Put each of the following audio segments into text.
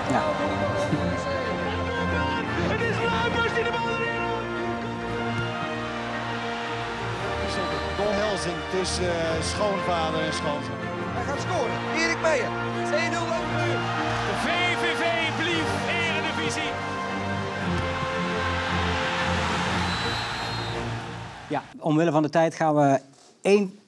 Ja. Het is Luijmers die de bal erin. De omhelzing tussen schoonvader en schoonzoon. Hij gaat scoren. Erik Meijer. 2-0 lang nu. De VVV blief Eredivisie. Ja, omwille van de tijd gaan we één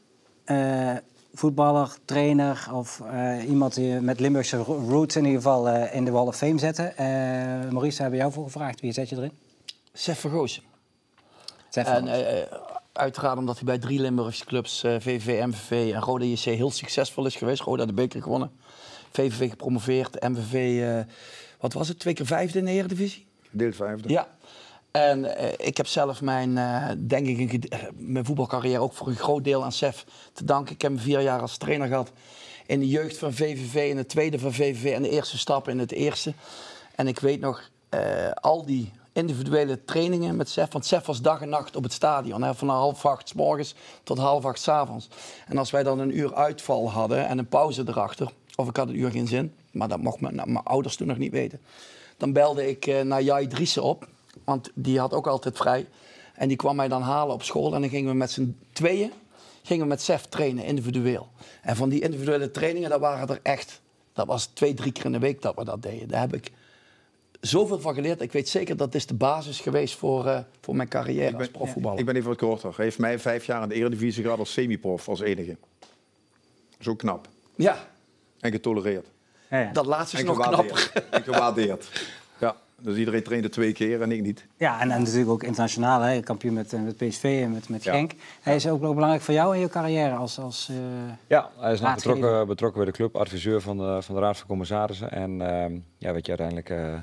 voetballer, trainer of iemand die met Limburgse roots in ieder geval in de Wall of Fame zetten. Maurice, daar hebben we jou voor gevraagd. Wie zet je erin? Sef Vergoosen. Sef En Vergoosen. uiteraard omdat hij bij 3 Limburgse clubs, VVV, MVV en Roda JC, heel succesvol is geweest. Roda de beker gewonnen. VVV gepromoveerd. MVV, wat was het, 2 keer 5e in de Eredivisie? Deel 5e. Ja. En ik heb zelf mijn, denk ik, mijn voetbalcarrière ook voor een groot deel aan Sef te danken. Ik heb hem 4 jaar als trainer gehad in de jeugd van VVV, in het tweede van VVV en de eerste stap in het eerste. En ik weet nog al die individuele trainingen met Sef. Want Sef was dag en nacht op het stadion. Hè, van 7:30 's morgens tot 7:30 's avonds. En als wij dan een uur uitval hadden en een pauze erachter, of ik had een uur geen zin, maar dat mocht mijn ouders toen nog niet weten, dan belde ik naar Jai Driessen op. Want die had ook altijd vrij. En die kwam mij dan halen op school. En dan gingen we met z'n tweeën met Sef trainen, individueel. En van die individuele trainingen, dat waren er echt... Dat was 2, 3 keer in de week dat we dat deden. Daar heb ik zoveel van geleerd. Ik weet zeker dat is de basis geweest voor mijn carrière als profvoetballer. Ik ben even wat korter. Hij heeft mij 5 jaar in de Eredivisie gehad als semi-prof, als enige. Zo knap. Ja. En getolereerd. Ja. Dat laatste is En nog knapper. En gewaardeerd. Ja, dus iedereen trainde 2 keer en ik niet. Ja, en natuurlijk ook internationaal, hè? Kampioen met PSV en met Genk. Ja. Hij is ook nog belangrijk voor jou in je carrière als Ja, hij is nog raadgever. betrokken bij de club, adviseur van de Raad van Commissarissen. En ja, weet je, uiteindelijk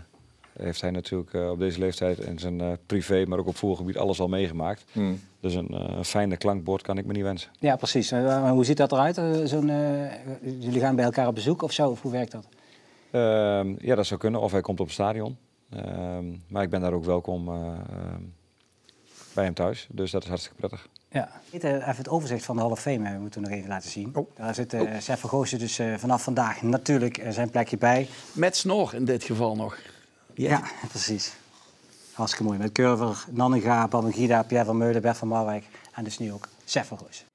heeft hij natuurlijk op deze leeftijd in zijn privé, maar ook op voetbalgebied alles al meegemaakt. Dus een fijne klankbord kan ik me niet wensen. Ja, precies. Hoe ziet dat eruit? Jullie gaan bij elkaar op bezoek of zo? Of hoe werkt dat? Ja, dat zou kunnen. Of hij komt op het stadion. Maar ik ben daar ook welkom bij hem thuis. Dus dat is hartstikke prettig. Ja. Even het overzicht van de Hall of Fame moeten we nog even laten zien. Oh. Daar zit Sef Vergoosen dus vanaf vandaag natuurlijk zijn plekje bij. Met snor in dit geval nog. Ja, precies. Hartstikke mooi. Met Curver, Nannega, Babangida, Pierre van Meulen, Bert van Marwijk en dus nu ook Sef Vergoosen.